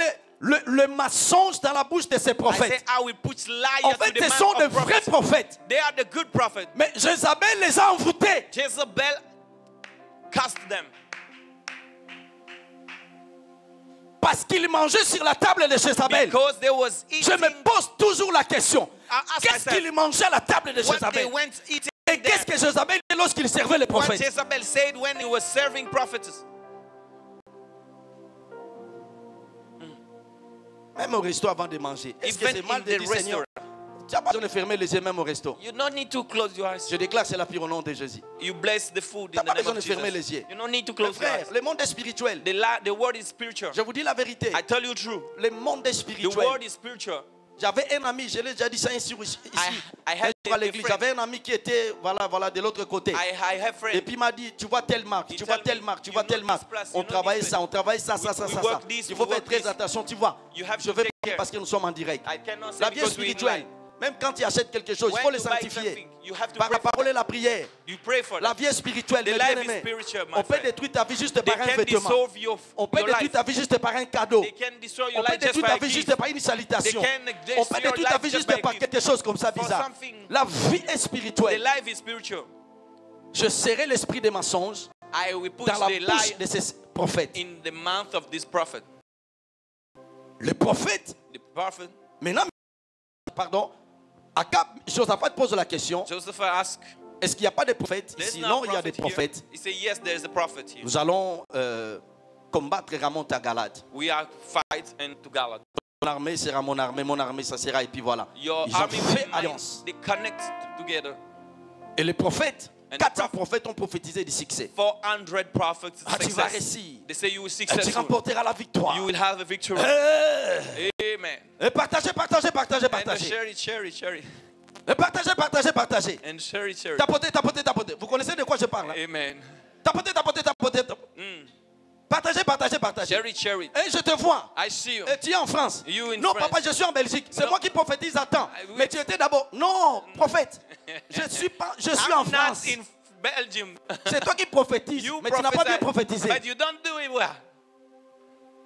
le mensonge dans la bouche de ces I say, prophètes. I will put liar En to fait, the ce man sont de of vrais prophets. prophètes. They are the good prophets. Mais Jézabel les a envoûtés. Jezebel cast them Parce qu'ils mangeaient sur la table de Jézabel. because they was Je eating. me pose toujours la question. I ask Qu'est-ce myself, qu'ils mangeaient à la table de what they Jézabel? went eating Et qu'est-ce there. que Jézabel dit lorsqu'il servait les What prophètes? Jezebel said when he was serving prophets. Même au resto avant de manger. Est-ce que Even c'est mal in de the dire Seigneur? restaurant. Tu n'as pas besoin de fermer les yeux même au resto. You don't need to close your eyes. Je déclare c'est la pire au nom de Jésus. You bless the food T'as in the pas name besoin of de fermer Jesus. les yeux. You don't need to Mes close your frères, eyes. le monde est spirituel. The word is spiritual. Je vous dis la vérité. I tell you true. Le monde est The spirituel. word is spiritual. J'avais un ami, je l'ai déjà dit ça ici. I Un had jour à a l'église, friend. j'avais un ami qui était voilà de l'autre côté. I have friends. Et puis il m'a dit, tu vois telle marque, He tu vois tell telle me, marque, tu you vois know telle this marque. place, On you know travaille this ça, on travaille ça, ça, We ça, ça. work this, Il we faut faire work très this. attention, tu vois. You have Je to vais take pas care. parce que nous sommes en direct. I cannot say La vie est because we in spirituelle. life. Même quand tu achètes quelque chose, il When faut le you buy sanctifier. something, you have to Par pray la for parole et that. la prière. You pray for La that. vie est spirituelle, The mes life is bien-aimés. spiritual, my On peut friend. détruire ta vie juste They par un can vêtement. dissolve your On peut life. détruire ta vie juste par un cadeau. They can destroy On your peut life just détruire by ta a vie gift. juste par une salutation. They can On peut destroy détruire your ta life vie just juste by par gift. quelque chose comme ça For bizarre. something. La vie est The spirituelle. life is spiritual. Je serai l'esprit des mensonges I will put dans la the bouche lie de ces prophètes. in the mouth of this prophet. Le prophète, The prophet, maintenant, pardon, Akab, Josaphat pose la question, Joseph asked, est-ce qu'il n'y a pas de prophètes there's ici? no Non, il y a des prophet here. prophètes. He said, yes, there is a prophet here. Nous allons combattre Ramon à Galade. We are fight and to Galaad. Mon armée sera mon armée, ça sera, et puis voilà. Your Ils ont army fait will mine. alliance. They connect together. Et les prophètes, And the 400 prophet- prophètes ont prophétisé du succès. 400 prophets Ah, tu vas success. réussir. They say you will Et tu successful. remporteras la victoire. You will have a victory. Amen. Et partagez. And share it. Et partagez. And share it. Tapotez. Vous connaissez de quoi je parle? Hein? Amen. Tapotez. Partagez. Share it. Et je te vois. I see you. Et tu es en France. You in Non, France. papa, je suis en Belgique. C'est No. moi qui prophétise à temps. Oui. Mais tu étais d'abord. Non, prophète. Je suis en I'm France. not in Belgium. C'est toi qui prophétises. You Mais tu n'as pas bien prophesy, prophétisé. but you don't do it well.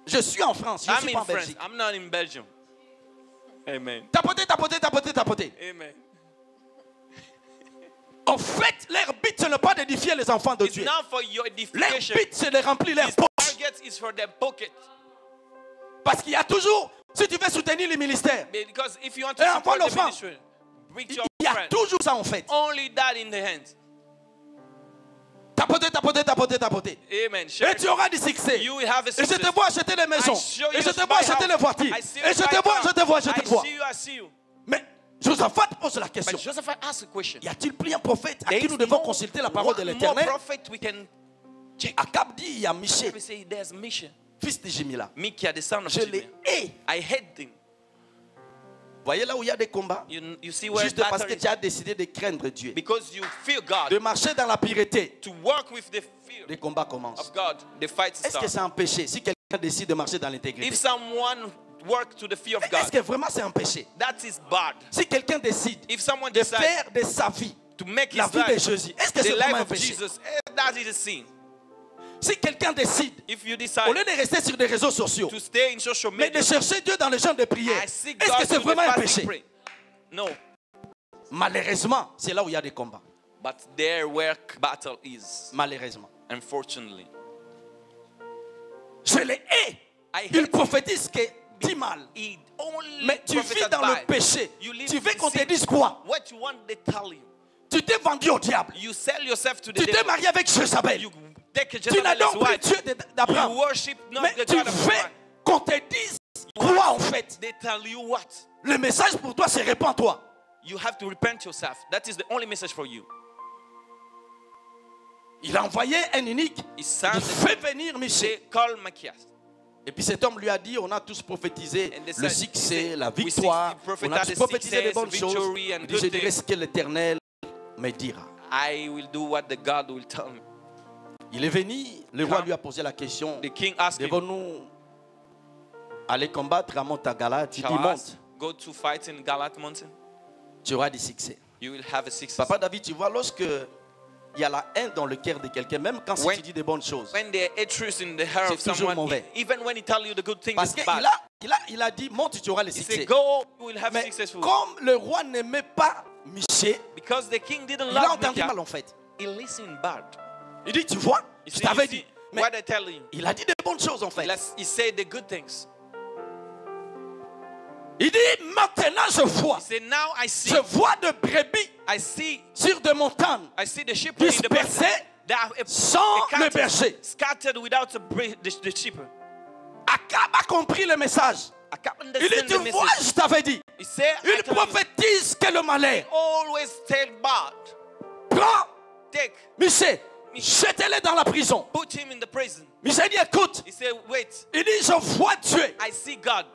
Je suis en France. Je ne I'm suis pas in en France. Belgique. I'm not in Belgium. Amen. Tapotez. Amen. En fait, leur but, ce n'est pas d'édifier les enfants de It's Dieu. not for your Leur edification. but, c'est de remplir leurs His poches. target is for their pocket. Parce qu'il y a toujours, si tu veux soutenir les ministères, Because if you want Et to envoie support the l'offrande. ministry, bring your il y a friend. toujours ça en fait. Only that in the hand. Tapotez. Amen. Share Et tu auras du succès. You will have a Et je success. te vois acheter des maisons. I show you Et je to te buy vois acheter house. des voitures. I see you Et je buy te vois, car. I see you. Mais Josaphat pose la question. But Joseph asked a question. Y a-t-il plus un prophète à There qui is nous devons no consulter la parole de one l'Éternel? more prophet we can check. Akab dit, il y a Michel, We say there's Misha. fils de Jimila. Mikia, the son of Je Jimmy. les hais. I hate him. Voyez là où il y a des combats? You see where Juste parce que tu as décidé de craindre Dieu. because you fear God. De marcher dans la pureté. To work with the fear Les combats commencent. of God, the fight Est-ce que starts. c'est un péché si quelqu'un décide de marcher dans l'intégrité? If someone work to the fear of Est-ce God, que vraiment c'est un péché? that is bad. Si quelqu'un décide If someone de decides faire de sa vie to make la his vie de life Jésus, est-ce que the c'est vraiment life un of péché? Jesus, that is a sin. Si quelqu'un décide, If you au decide lieu de rester sur des réseaux sociaux, to stay in social mais de media, chercher Dieu dans les gens de prière, I seek est-ce God que c'est through the vraiment un fasting péché? pray. No. Malheureusement, c'est là où il y a des combats. But there where battle is, Malheureusement. unfortunately. Je les hais. I Ils hate prophétisent que dis mal. it. Only Mais tu vis prophets dans le advise. péché. You live Tu veux in qu'on te sin. dise quoi? What you want, they tell you. Tu t'es vendu au diable. You sell yourself to the Tu t'es devil. marié avec Jézabel. You take a Tu n'as Jezebel's donc plus wife. Dieu d'Abraham. You worship not Mais the tu God of veux Abraham. qu'on te dise quoi en fait? They tell you what? Le message pour toi, c'est répands-toi. You have to repent yourself. That is the only message for you. Il a envoyé un unique. He Il sent fait venir Michel. they call Machias. Et puis cet homme lui a dit, on a tous prophétisé And they le said- succès, la we victoire. see- On a tous prophesied prophétisé des success, bonnes choses. victory and Il dit, good je dirai things. ce que l'Éternel me dira. I will do what the God will tell me. Il est venu, le roi Come. lui a posé la question, The king asked him, devons-nous aller combattre à Montagalate? Il dit, shall I monte, go to fight in Galat Mountain? tu auras du succès. You will have a success. Papa David, tu vois, lorsque il y a la haine dans le cœur de quelqu'un, même quand When- tu dis des bonnes choses, When there are truth in the heart of C'est toujours someone, mauvais. even when he tell you the good thing, parce is qu'il bad. il a dit, monte, tu auras le He succès. said, go, you will have Mais successful. comme le roi n'aimait pas Michel, Because the king didn't il a love entendu Micah. mal en fait. He listened bad. Il dit, tu vois, He je said, t'avais you dit. see Mais what I tell you. il a dit des bonnes choses en fait. He said the good things. Il dit, maintenant je vois. He said, now I see. Je vois de brebis I see. sur des montagnes I see the sheep in the dispersées They are sans le berger. scattered without the sheep. Akab a compris le message. I can't Il dit, understand tu the vois, message. je t'avais dit. He said, I Il tell you, prophétise que le malheur. always tell bad. Prends Take, Michel, jetez-le dans la prison. put him in the prison. Michel dit, écoute. He said, wait, Il dit, je vois Dieu I see God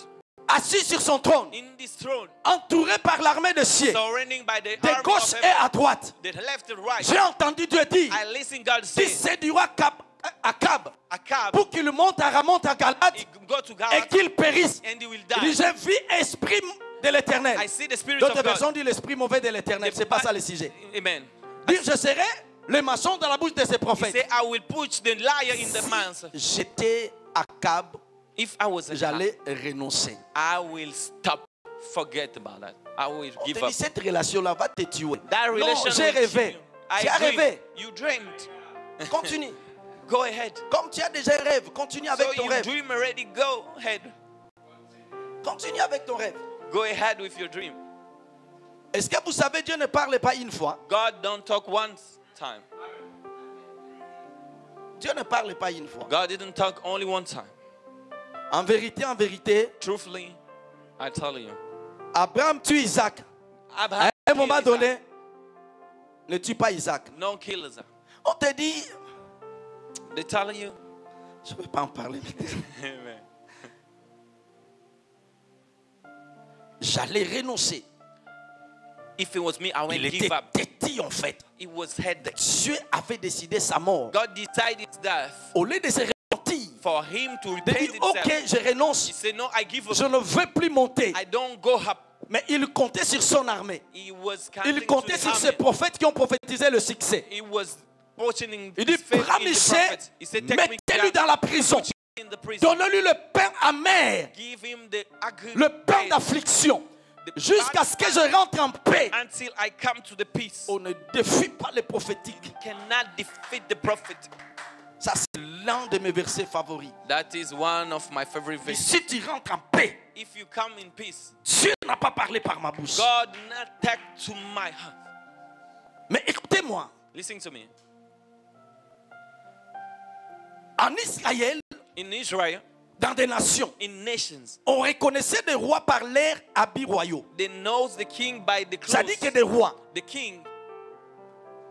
assis sur son trône, in this throne, entouré par l'armée de cieux, surrounding by the de army gauche of et heaven, à droite. the left and right. J'ai entendu Dieu dire, I listen God say, si c'est du roi Akab, Akab, pour qu'il monte à Ramonte à Galate he go to et God qu'il périsse. and he will Il dit, die. j'ai vu esprit de l'éternel. I see the spirit D'autres of God. versions disent l'esprit mauvais de l'éternel. C'est pas ça le sujet. Amen. Dire, je serai le maçon dans la bouche de ses He prophètes. said, I will put the liar in the man's. J'étais Akab, If I was a j'allais renoncer. I will stop. Forget about that. I will On give te up. dit, cette relation-là va te tuer. That Non, relation j'ai will kill rêvé. you. I Tu as dreamed. rêvé. You dreamed. Continue. Go ahead. Comme tu as déjà un rêve, continue avec So ton you rêve. dream already. Go ahead. Continue avec ton rêve. Go ahead with your dream. Est-ce que vous savez, Dieu ne parle pas une fois? God don't talk one time. Dieu ne parle pas une fois. God didn't talk only one time. En vérité, Truthfully, I tell you. Abraham tue Isaac. À Abraham un moment killed Isaac. donné, ne tue pas Isaac. No kill Isaac. On te dit, They tell you. je ne peux pas en parler. Amen. J'allais renoncer. If it was me, I Il wouldn't était give up. têtu en fait. It was headache. Dieu avait décidé sa mort. God decided that Au lieu de se repentir, for him to de repent dire, himself. ok, je renonce. He said, no, I give up. Je ne veux plus monter. I don't go up. Mais il comptait sur son armée. He was Il counting comptait to sur the ces army. prophètes qui ont prophétisé le succès. He was fortuning Il dit, his faith prends in the Michel, prophet. He said, take me mettez-lui dans la prison. in the prison. Donnez-lui le pain amer, Give him the agony le pain d'affliction, jusqu'à ce que je rentre en paix. until I come to the peace. On ne défie pas les prophétiques. Cannot defeat the prophet. Ça, c'est l'un de mes versets favoris. That is one of my favorite Et verses. si tu rentres en paix, If you come in peace, Dieu n'a pas parlé par ma bouche. God not take to my heart. Mais écoutez-moi, Listen to me. en Israël, In Israel, dans des nations, in nations, on reconnaissait des rois par leurs habits royaux. they knows the king by the Ça dit clothes. que des rois, The king,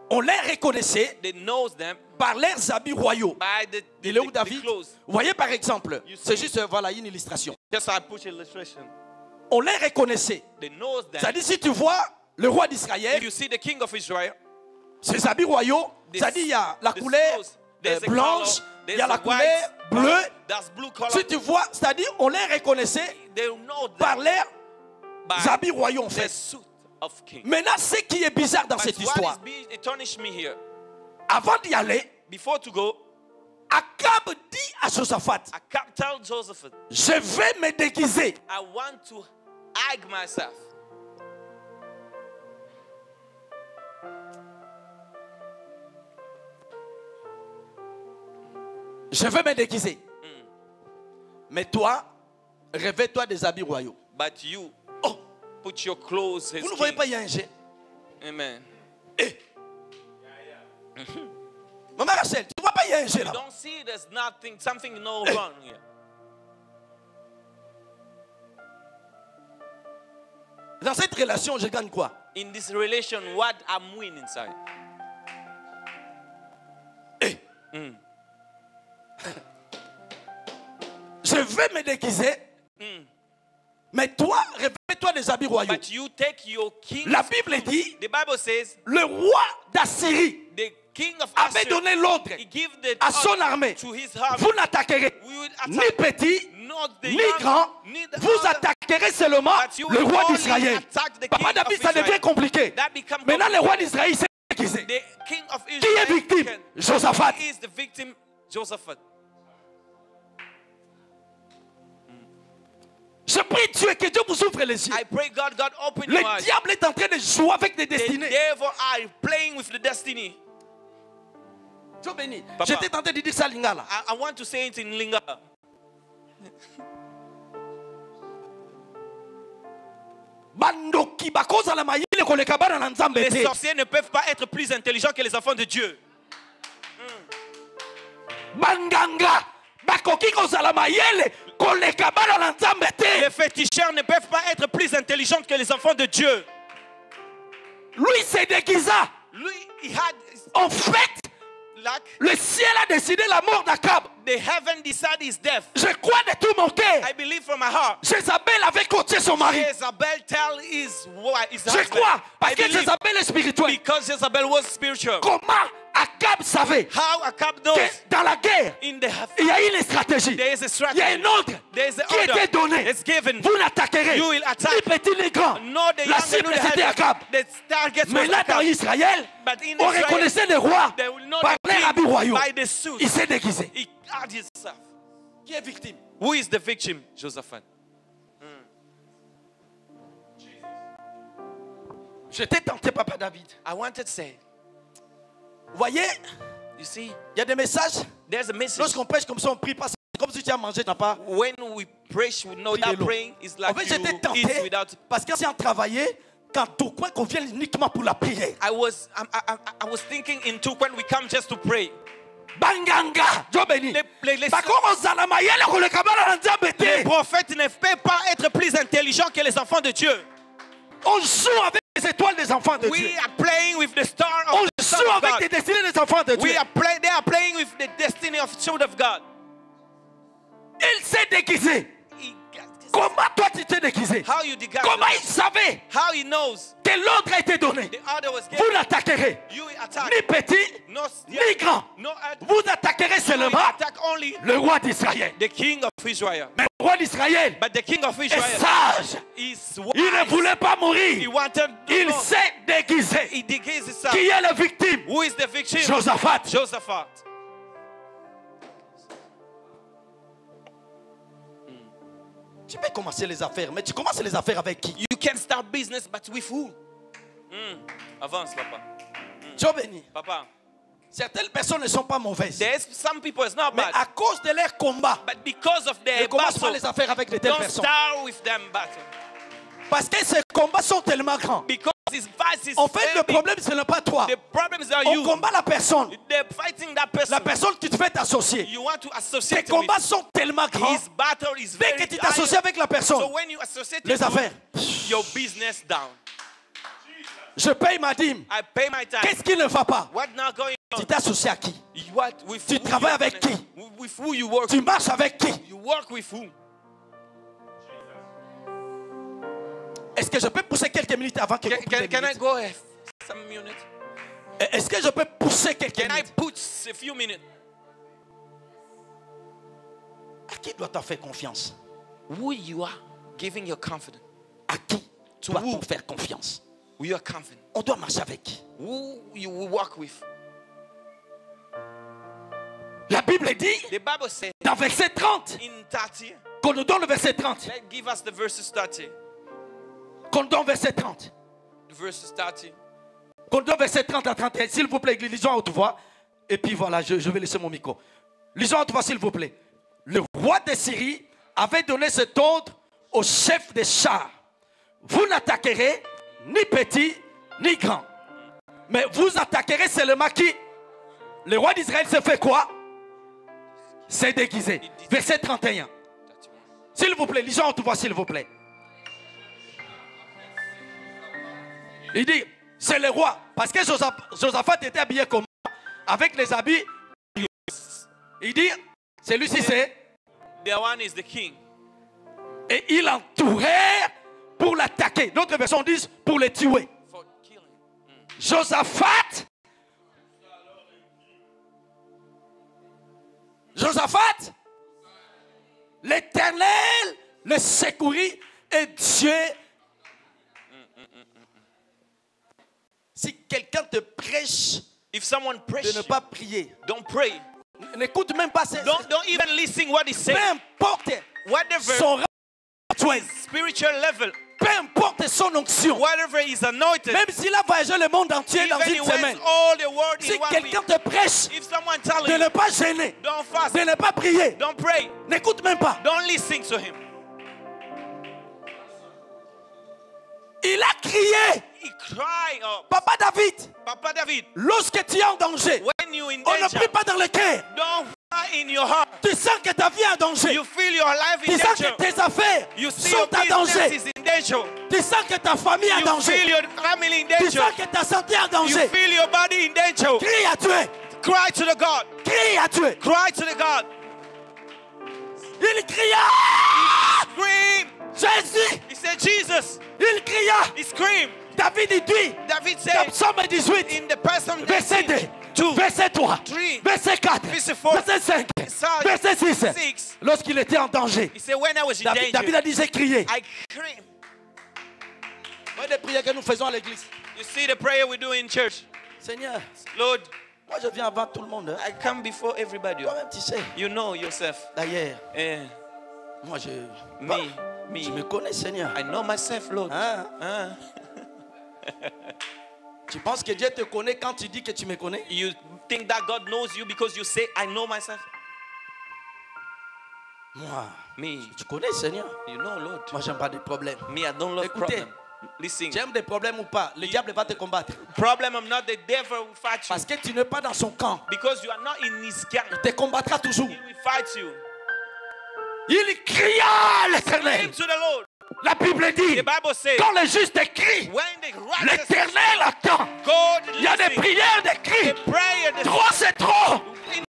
on les reconnaissait they knows them par leurs habits royaux. by the Il est où the David? clothes. Vous voyez par exemple, You see? c'est juste voilà une illustration. Just I put illustration. On les reconnaissait. They knows Ça them. dit si tu vois le roi If d'Israël, you see the king of Israel, ses habits royaux, ça dit il y a la the couleur clothes, there's a blanche, color, il y a there's la a couleur white, bleue. that's blue color. Si tu vois, c'est-à-dire on les reconnaissait They know par them leurs by habits royaux en the fait. suit of king. Maintenant, ce qui est bizarre dans But cette what histoire, is it tarnish me here? avant d'y aller, Before to go, Akab dit à Josaphat, Acab tell Joseph, je vais me déguiser. I want to hide myself. Je vais me déguiser. Mais toi, revêt-toi des habits royaux. But you Oh, put your clothes as vous ne voyez king. pas, il y a un jet. Amen. Eh. Maman Rachel, tu ne vois pas, il y a un jet You là. don't see there's nothing, something no wrong here. Dans cette relation, je gagne quoi? In this relation, what I'm winning inside. Eh. Je vais me déguiser. Mais toi, revêt-toi des habits royaux. But you take your king. La Bible dit, The Bible says le roi d'Assyrie the king of avait Assyria, donné l'ordre he give the à son order armée. to his army. Vous n'attaquerez We will ni attack petit, not the ni young, grand. neither Vous other, attaquerez seulement but you le will roi only d'Israël. attack the Papa king David, of ça Israel. devient compliqué. That become Maintenant, le roi complicated. d'Israël s'est déguisé. The king of Qui est Israel victime? Josaphat. He is the victim, Josaphat. Je prie Dieu que Dieu vous ouvre les yeux. I pray God open Le your eyes. diable est en train de jouer avec des The destinées. devil are playing with the destiny. Dieu béni. Papa. J'étais tenté de dire ça, Lingala. I want to say it in Lingala. Bandoki bakoza la mayele koleka bana na nzambe Les te. sorciers ne peuvent pas être plus intelligents que les enfants de Dieu. Banganga bakoki kozala mayele koleka bana na nzambe te. Les féticheurs ne peuvent pas être plus intelligents que les enfants de Dieu. Lui s'est déguisa. Lui, he had En fait, luck. le ciel a décidé la mort d'Akab. The heaven decided his death. Je crois de tout mon cœur. I believe from my heart. Jézabel avait coaché son mari. Jezebel tell his Je husband. crois, parce I que believe Jézabel est spirituelle. because Jezebel was spiritual. Comment Akab savait How Acab knows que dans la guerre, in the il y a une stratégie. there is a Il y a strategy. un ordre There is an qui était order. donné. It's given. Vous n'attaquerez You will attack. ni petit ni grand. Not the La young cible and the c'était heavy. Akab. The target Mais was là dans Acab. Israël, But in on Israel, reconnaissait les rois they will not par be leurs habits killed royaux. by the suit. Il s'est déguisé. He had himself. Qui est victime? Who is the victim? Josaphat. J'étais tenté, Papa David. I wanted to say, Vous voyez, you see, il y a des messages. there's a message. Lorsqu'on prêche comme ça, on prie pas. C'est comme si tu as mangé, tu n'as pas. When we pray, we know Pris de that l'eau. praying is En like fait, j'étais you tenté eat without. parce que si on travaillait, quand tout coin qu'on vient uniquement pour la prière. I was thinking into when we come just to pray. Banganga, Dieu béni. Les Bakoro zala mayele koleka bana na nzambe te. prophètes ne peuvent pas être plus intelligents que les enfants de Dieu. On joue avec les étoiles des enfants de Dieu. We are playing with the star On of the Son joue of avec God. les destinées des enfants de Dieu. They are playing with the destiny of the children of God. Il s'est déguisé. He got this. Comment toi tu t'es déguisé? How you disguise Comment il yourself? savait How he knows que l'ordre a été donné? the order was Vous given. n'attaquerez You attack. ni petit No, ni grand. no, Vous attaquerez you seulement attack only le roi d'Israël. the king of Israel. Mais le roi d'Israël But the king of est Israel sage. is Il ne wise. voulait pas He mourir. wanted to Il know. s'est déguisé. He disguised himself. Qui est la victime? Who is the victim? Josaphat. Josaphat. Tu peux commencer les affaires, mais tu commences les affaires avec qui? You can start business, but with who? Avance, papa. Dieu béni. Papa. Certaines personnes ne sont pas mauvaises. There's some people it's not Mais bad, à cause de leur combat, but because of ne their commence pas battle, les affaires avec de telles don't personnes. start with them battle. Parce que ces combats sont tellement grands. Because his fight is En fait, le very big. problème, ce n'est pas toi. The problems are On you. combat la personne. They're fighting that person. La personne qui te fait t'associer. You want to Tes associate combats with. sont tellement grands. His battle is Dès very que tu t'associes high. avec la So personne, when you associate les with affaires. your business down. Je paye ma dîme. I pay my time. Qu'est-ce qui ne va pas? What now going Tu on? t'associes à qui? What with Tu who travailles you avec connect- qui? With who you work. Tu marches avec qui? You work with who? Est-ce que je peux pousser quelques minutes avant que vous Can I go some minutes? Est-ce que je peux pousser quelques Can I minutes? put a few minutes? À qui doit-on faire confiance? Who you are giving your confidence? À qui To doit-on who? faire confiance? Who you are confident? On doit marcher avec qui? Who you will work with? La Bible dit, The Bible says dans verset 30, in 30, qu'on nous donne le verset 30. give us the verses 30. Qu'on nous donne verset 30. The verses 30. Qu'on nous donne verset 30 à 31. S'il vous plaît, lisons à haute voix. Et puis voilà, je vais laisser mon micro. Lisons à haute voix, s'il vous plaît. Le roi de Syrie avait donné cet ordre au chef des chars. Vous n'attaquerez ni petit ni grand. Mais vous attaquerez seulement qui? Le roi d'Israël se fait quoi? C'est déguisé. Verset 31. S'il vous plaît, lisons à haute voix, s'il vous plaît. Il dit, c'est le roi. Parce que Josaphat était habillé comme avec les habits. Il dit, celui-ci c'est. The one is the king. Et il entourait pour l'attaquer. D'autres versions disent pour le tuer. For killing. Josaphat. L'Éternel le secourit et Dieu. Si quelqu'un te prêche If someone de pressures ne you, pas prier, don't pray. n'écoute même pas Don't even listen what he's peu saying. importe Whatever son rang, spiritual level, peu importe son onction, whatever is anointed, même s'il a voyagé le monde entier dans even he une went semaine, all the world si in 1 week. quelqu'un te prêche If someone tells de you, ne pas gêner, don't fast, de ne pas prier, don't pray, n'écoute même pas. don't listen to him. Il a crié, He cried up, Papa David, Papa David, lorsque tu es en danger, when you in on ne prie danger, pas dans le cœur. don't cry in your heart. Tu sens que ta vie est en danger. You feel your life in Tu sens danger. que tes affaires You see your sont en business danger. is in danger. Tu sens que ta famille est en You danger. feel your family in Tu danger. sens que ta santé est en You danger. feel your body in danger. Crie à Dieu. Cry to the God. Crie à Dieu. Cry to the God. Il cria. Scream. Jésus. He said, Jesus. Il cria. He screamed. David il dit. David Dans said Psaume 18. in the Psalm Verset 2. 2, Verset 3. 3, Verset 4. verset 4, Verset 5. Psalm Verset 6. 6. Lorsqu'il était en danger. He said, when I was in David danger, a dit, j'ai crié. I screamed. Voyez les prières que nous faisons à l'église. You see the prayer we do in church. Seigneur, Lord, moi je viens avant tout le monde. Hein. I come before everybody. Toi-même tu sais. You know yourself. D'ailleurs, Eh, moi je... me, Tu me connais, Seigneur. I know myself, Lord. Hein? Ah. Tu penses que Dieu te connaît quand tu dis que tu me connais? You think that God knows you because you say, I know myself? Moi, Me, tu connais, Seigneur. you know, Lord. Moi, j'aime pas des problèmes. Me, I don't love Écoutez. problem. Listen, J'aime des problèmes ou pas, le diable va te combattre. problem I'm not the devil will fight you. Parce que tu n'es pas dans son camp. Because you are not in his gang. Il te combattra toujours. He will fight you. Il cria à Scream l'Éternel. to the Lord. La Bible dit, The Bible says, quand le juste crie, when the righteous l'Éternel attend. God Il y a des listens, prières, des cris. the prayer, the Trop, c'est trop.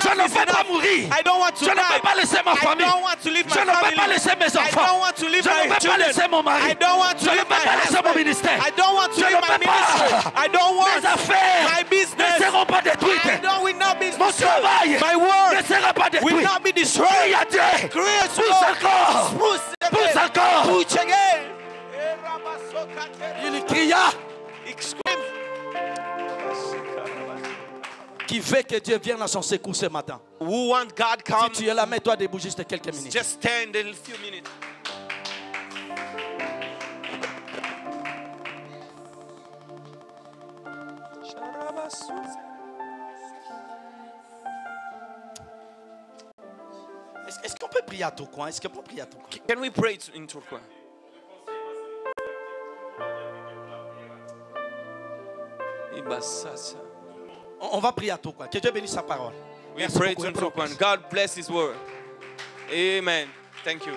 Je ne enough is veux pas enough. mourir. I don't want to Je ne die. peux pas laisser ma I famille. don't want to leave Je my ne peux family. pas laisser mes I don't enfants. want to leave Je ne my peux pas children. laisser mon mari. I don't want Je to ne leave peux my pas laisser mon husband. ministère. I don't want to Je leave ne my peux pas. ministry. I don't want Mes affaires my ne business. seront pas détruites. I don't will not be Mon destroyed. travail My ne word sera pas will détruit. not be Crie destroyed. à Dieu. Create Pousse encore. Pousse encore. Push again. Il cria. He screamed. Qui veut que Dieu vienne à son secours ce matin? Who want God Si come? tu es là, mets-toi debout juste quelques minutes. Just stand in a few minutes. Est-ce qu'on peut prier à tout coin? Est-ce qu'on peut prier à tout coin? Can we pray in Turkey? On va prier à tout coin. Que Dieu bénisse sa parole. We Merci pray beaucoup. to Turkey. God bless His word. Amen. Thank you.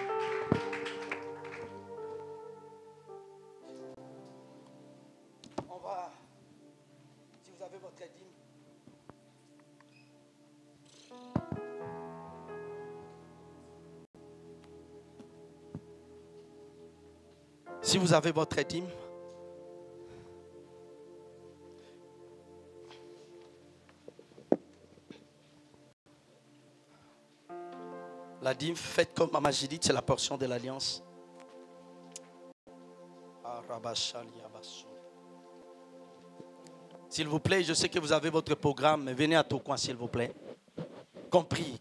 On va, si vous avez votre dîme. Si vous avez votre dîme. La dîme faite comme Maman Judith, c'est la portion de l'alliance. S'il vous plaît, je sais que vous avez votre programme, mais venez à tout coin, s'il vous plaît. compris